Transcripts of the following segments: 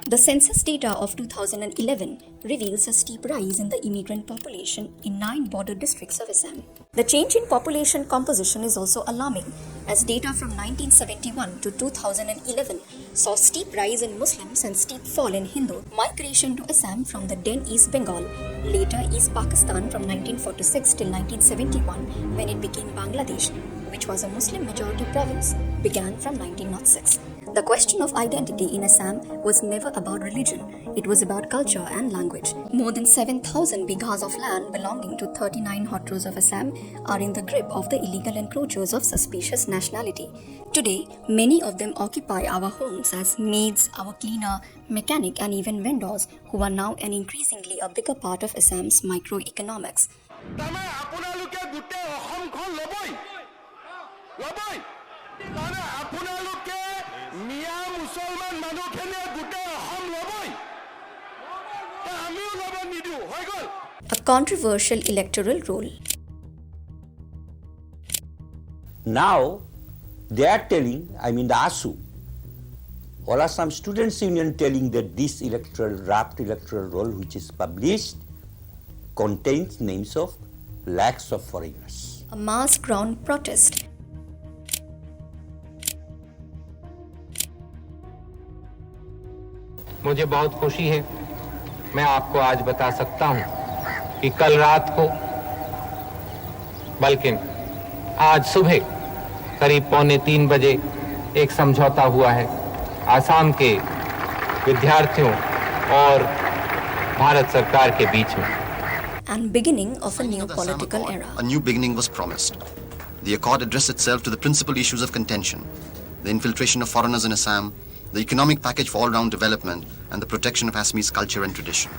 The census data of 2011 reveals a steep rise in the immigrant population in 9 border districts of Assam. The change in population composition is also alarming, as data from 1971 to 2011 saw steep rise in Muslims and steep fall in Hindu migration to Assam from the then East Bengal, later East Pakistan from 1946 till 1971 when it became Bangladesh, which was a Muslim-majority province, began from 1906. The question of identity in Assam was never about religion, it was about culture and language. More than 7,000 bighas of land belonging to 39 hotros of Assam are in the grip of the illegal encroachers of suspicious nationality. Today, many of them occupy our homes as maids, our cleaner, mechanic and even vendors who are now an increasingly a bigger part of Assam's microeconomics. A controversial electoral role. Now they are telling, the ASU, All Assam Students Union telling that this draft electoral roll which is published contains names of lakhs of foreigners. A mass ground protest. मुझे बहुत खुशी है, मैं आपको आज बता सकता हूं कि कल रात को, बल्कि आज सुबह करीब 2:45 बजे एक समझौता हुआ है आसाम के विद्यार्थियों और भारत सरकार के बीच में. And beginning of a new political era. A new beginning was promised. The accord addressed itself to the principal issues of contention: the infiltration of foreigners in Assam, the economic package for all-round development, and the protection of Assamese culture and tradition.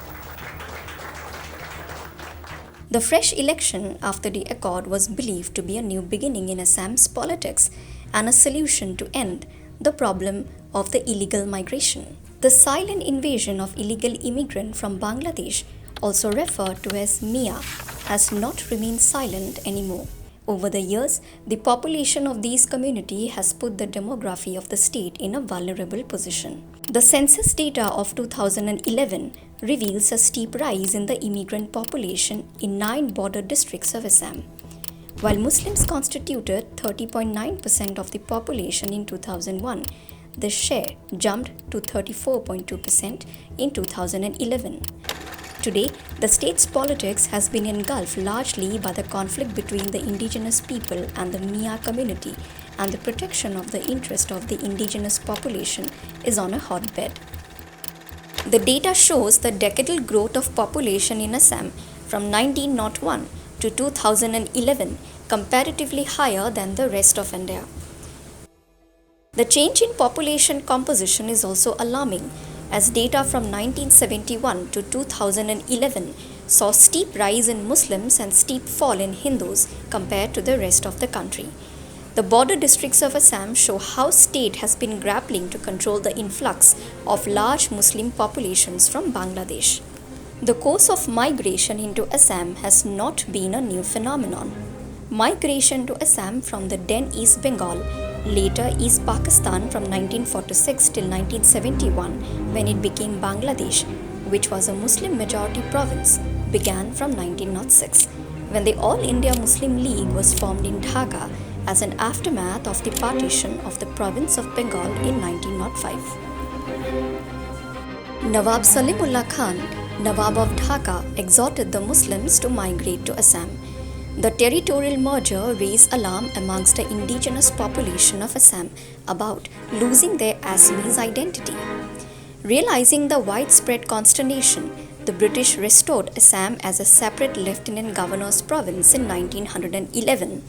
The fresh election after the accord was believed to be a new beginning in Assam's politics and a solution to end the problem of the illegal migration. The silent invasion of illegal immigrants from Bangladesh, also referred to as Miyan, has not remained silent anymore. Over the years, the population of these communities has put the demography of the state in a vulnerable position. The census data of 2011 reveals a steep rise in the immigrant population in 9 border districts of Assam. While Muslims constituted 30.9% of the population in 2001, the share jumped to 34.2% in 2011. Today, the state's politics has been engulfed largely by the conflict between the indigenous people and the Miyan community, and the protection of the interest of the indigenous population is on a hotbed. The data shows the decadal growth of population in Assam from 1901 to 2011 comparatively higher than the rest of India. The change in population composition is also alarming, as data from 1971 to 2011 saw steep rise in Muslims and steep fall in Hindus compared to the rest of the country. The border districts of Assam show how state has been grappling to control the influx of large Muslim populations from Bangladesh. The course of migration into Assam has not been a new phenomenon. Migration to Assam from the then East Bengal, later East Pakistan from 1946 till 1971 when it became Bangladesh, which was a Muslim-majority province, began from 1906, when the All India Muslim League was formed in Dhaka as an aftermath of the partition of the province of Bengal in 1905. Nawab Salimullah Khan, Nawab of Dhaka, exhorted the Muslims to migrate to Assam. The territorial merger raised alarm amongst the indigenous population of Assam about losing their Assamese identity. Realizing the widespread consternation, the British restored Assam as a separate lieutenant governor's province in 1911.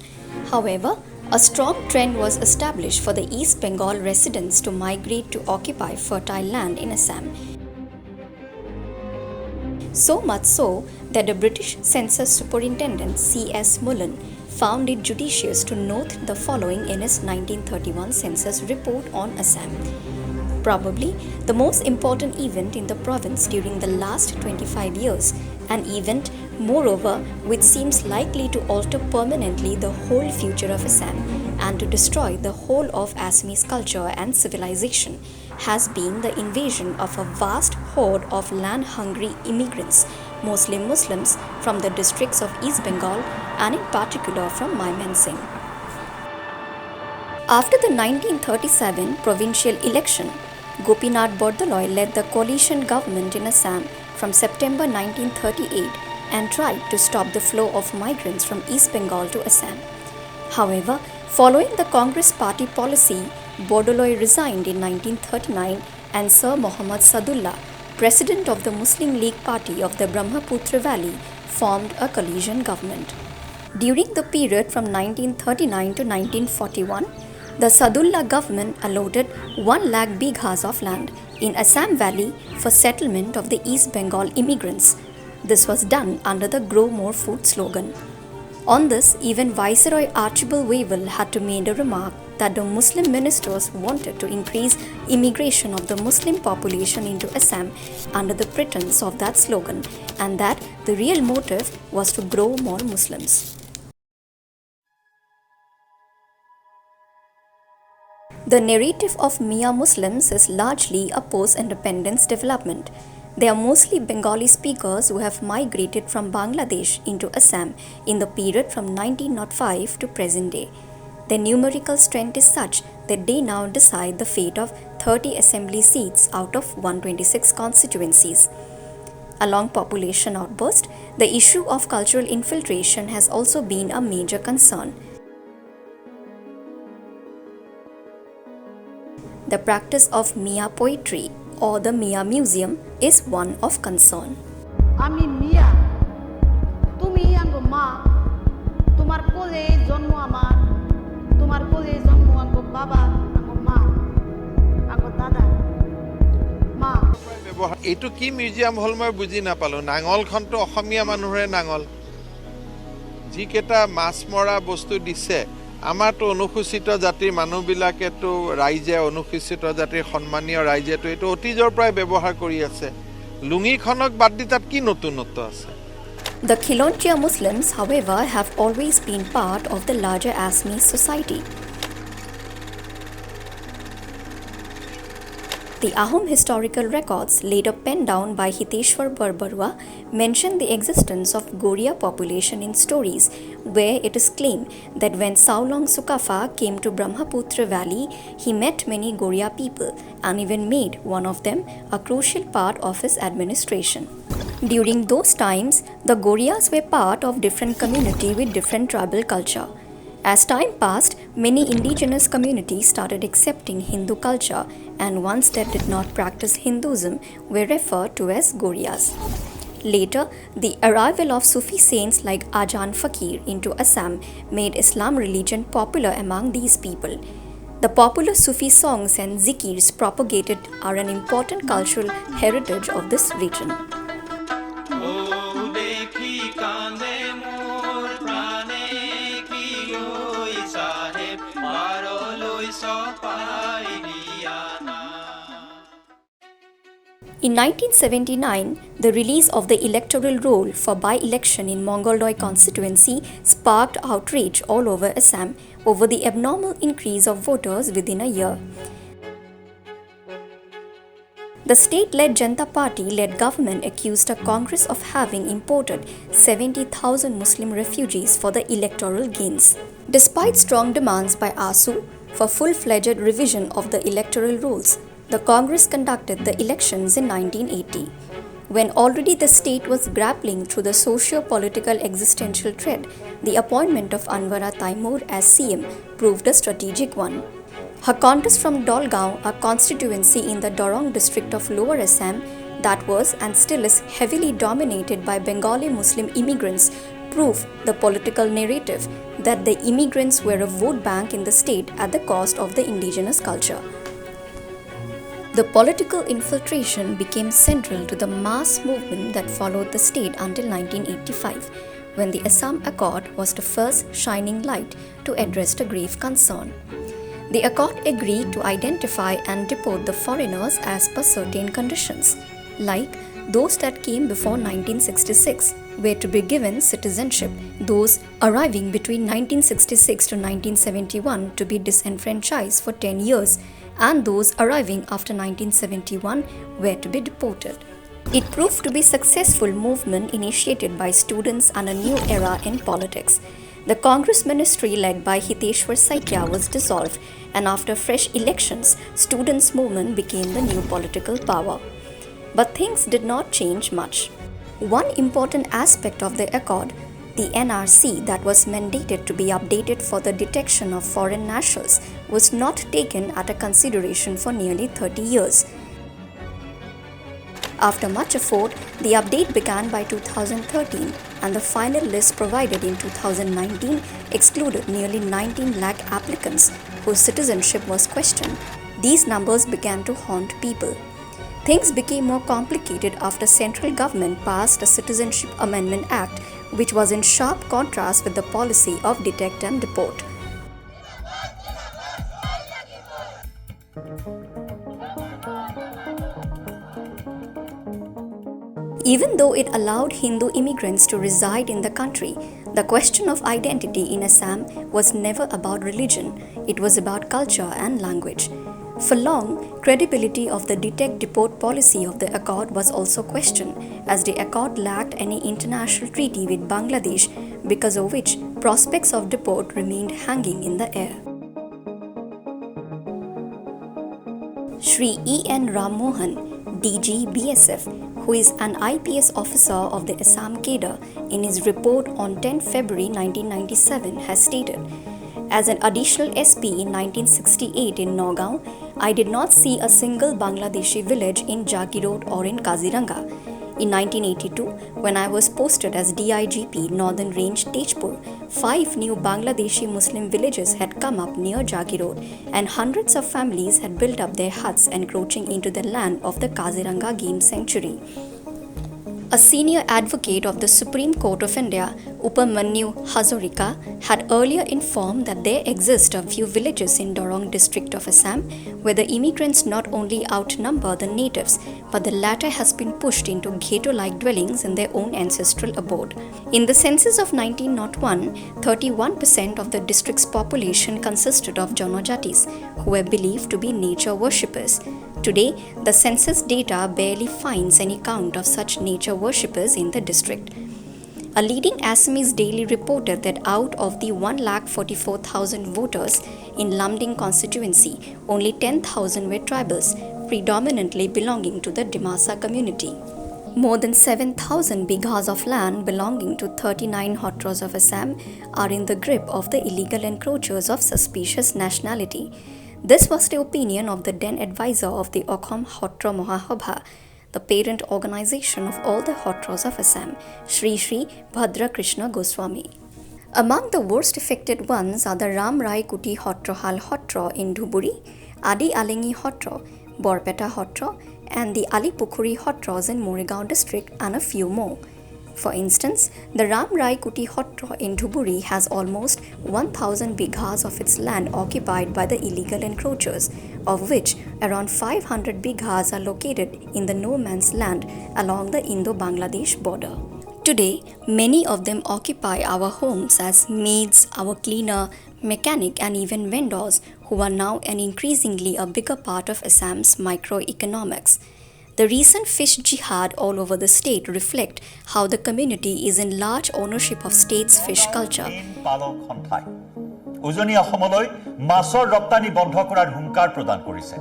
However, a strong trend was established for the East Bengal residents to migrate to occupy fertile land in Assam. So much so that the British Census Superintendent C.S. Mullen found it judicious to note the following in his 1931 census report on Assam. Probably the most important event in the province during the last 25 years, an event Moreover, which seems likely to alter permanently the whole future of Assam and to destroy the whole of Assamese culture and civilization, has been the invasion of a vast horde of land-hungry immigrants, mostly Muslims, from the districts of East Bengal and in particular from Miyans. After the 1937 provincial election, Gopinath Bordoloi led the coalition government in Assam from September 1938 and tried to stop the flow of migrants from East Bengal to Assam. However, following the Congress party policy, Bordoloi resigned in 1939 and Sir Muhammad Sadullah, president of the Muslim League Party of the Brahmaputra Valley, formed a coalition government. During the period from 1939 to 1941, the Sadullah government allotted 1 lakh bighas of land in Assam Valley for settlement of the East Bengal immigrants. This was done under the Grow More Food slogan. On this, even Viceroy Archibald Wavell had to make a remark that the Muslim ministers wanted to increase immigration of the Muslim population into Assam under the pretense of that slogan, and that the real motive was to grow more Muslims. The narrative of Miyan Muslims is largely a post-independence development. They are mostly Bengali speakers who have migrated from Bangladesh into Assam in the period from 1905 to present day. Their numerical strength is such that they now decide the fate of 30 assembly seats out of 126 constituencies. Along population outburst, the issue of cultural infiltration has also been a major concern. The practice of Miya poetry or the Miya Museum is one of concern. Ami Miya, tumi anggo ma, tumar kole jonmo amar, tumar kole jonmo anggo baba, anggo ma, anggo dada, ma. এইটো কি museum হল মই বুজি নাপালো নাঙলখনটো অসমীয়া মানুহৰে নাঙল যিকেইটা মাছ মৰা বস্তু দিছে আমাৰতো অনুসূচিত জাতিৰ মানুহবিলাকেতো ৰাইজে অনুসূচিত জাতিৰ সন্মানীয় ৰাইজেতো এইটো অতীজৰ পৰাই ব্যৱহাৰ কৰি আছে লুঙিখনক বাদ দি তাত কি নতুনত্ব আছে The Khilontia Muslims, however, have always been part of the larger Assamese society. The Ahom historical records, later penned down by Hiteshwar Barbarua, mention the existence of Goria population in stories, where it is claimed that when Saulong Sukafa came to Brahmaputra Valley, he met many Goria people and even made one of them a crucial part of his administration. During those times, the Gorias were part of different community with different tribal culture. As time passed, many indigenous communities started accepting Hindu culture, and ones that did not practice Hinduism were referred to as Gorias. Later, the arrival of Sufi saints like Ajahn Fakir into Assam made Islam religion popular among these people. The popular Sufi songs and zikirs propagated are an important cultural heritage of this region. In 1979, the release of the electoral roll for by-election in Mongoldoy constituency sparked outrage all over Assam over the abnormal increase of voters within a year. The state-led Janata Party-led government accused a Congress of having imported 70,000 Muslim refugees for the electoral gains. Despite strong demands by ASU for full-fledged revision of the electoral rules, the Congress conducted the elections in 1980. When already the state was grappling through the socio-political existential threat, the appointment of Anwara Taimur as CM proved a strategic one. Her contest from Dolgaon, a constituency in the Dorong district of Lower Assam that was and still is heavily dominated by Bengali Muslim immigrants, proved the political narrative that the immigrants were a vote bank in the state at the cost of the indigenous culture. The political infiltration became central to the mass movement that followed the state until 1985, when the Assam Accord was the first shining light to address the grave concern. The Accord agreed to identify and deport the foreigners as per certain conditions, like those that came before 1966, were to be given citizenship, those arriving between 1966 to 1971 to be disenfranchised for 10 years, and those arriving after 1971 were to be deported. It proved to be a successful movement initiated by students and a new era in politics. The Congress ministry led by Hiteshwar Saikya was dissolved, and after fresh elections, students' movement became the new political power. But things did not change much. One important aspect of the accord, the NRC that was mandated to be updated for the detection of foreign nationals, was not taken at a consideration for nearly 30 years. After much effort, the update began by 2013, and the final list provided in 2019 excluded nearly 19 lakh applicants whose citizenship was questioned. These numbers began to haunt people. Things became more complicated after central government passed a Citizenship Amendment Act, which was in sharp contrast with the policy of detect and deport. Even though it allowed Hindu immigrants to reside in the country, the question of identity in Assam was never about religion, it was about culture and language. For long, credibility of the detect-deport policy of the accord was also questioned, as the accord lacked any international treaty with Bangladesh, because of which prospects of deport remained hanging in the air. Shri E.N. Ram Mohan, DG BSF, who is an IPS officer of the Assam cadre, in his report on 10 February 1997 has stated, "As an additional SP in 1968 in Nagaon, I did not see a single Bangladeshi village in Jagirod or in Kaziranga. In 1982, when I was posted as DIGP Northern Range Tejpur, 5 new Bangladeshi Muslim villages had come up near Jagirod, and hundreds of families had built up their huts encroaching into the land of the Kaziranga Game Sanctuary." A senior advocate of the Supreme Court of India, Upamanyu Hazarika, had earlier informed that there exist a few villages in Dorong district of Assam where the immigrants not only outnumber the natives, but the latter has been pushed into ghetto-like dwellings in their own ancestral abode. In the census of 1901, 31% of the district's population consisted of Janajatis, who were believed to be nature worshippers. Today, the census data barely finds any count of such nature worshippers in the district. A leading Assamese daily reported that out of the 1,44,000 voters in Lamding constituency, only 10,000 were tribals, predominantly belonging to the Dimasa community. More than 7,000 bighas of land belonging to 39 hotros of Assam are in the grip of the illegal encroachers of suspicious nationality. This was the opinion of the then advisor of the Okhom Hotro Mahasabha, the parent organization of all the hotros of Assam, Sri Sri Bhadra Krishna Goswami. Among the worst affected ones are the Ram Rai Kuti Hotrohal Hotro in Dhuburi, Adi Alengi Hotro, Borpeta Hotro, and the Alipukhuri Hotros in Moregaon district, and a few more. For instance, the Ram Rai Kuti Hotro in Dhuburi has almost 1,000 bighas of its land occupied by the illegal encroachers, of which around 500 bighas are located in the no man's land along the Indo-Bangladesh border. Today, many of them occupy our homes as maids, our cleaner, mechanic, and even vendors, who are now an increasingly a bigger part of Assam's microeconomics. The recent fish jihad all over the state reflect how the community is in large ownership of state's fish culture. উজনি অসমলৈ মাছৰ ৰপ্তানি বন্ধ কৰাৰ হুংকাৰ প্ৰদান কৰিছে।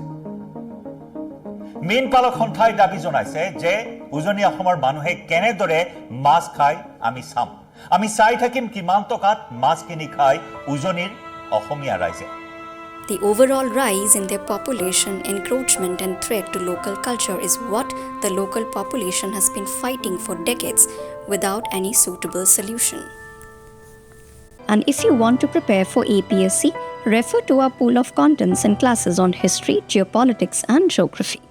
মীন পালক সন্থাই দাবী জনাইছে যে উজনি অসমৰ মানুহে কেনেদৰে মাছ খায় আমি চাম। আমি চাই থাকিম কিমান টকাত মাছ কিনি খায় উজনিৰ অসমীয়া ৰাইজে। The overall rise in their population, encroachment, and threat to local culture is what the local population has been fighting for decades without any suitable solution. And if you want to prepare for APSC, refer to our pool of contents and classes on history, geopolitics, and geography.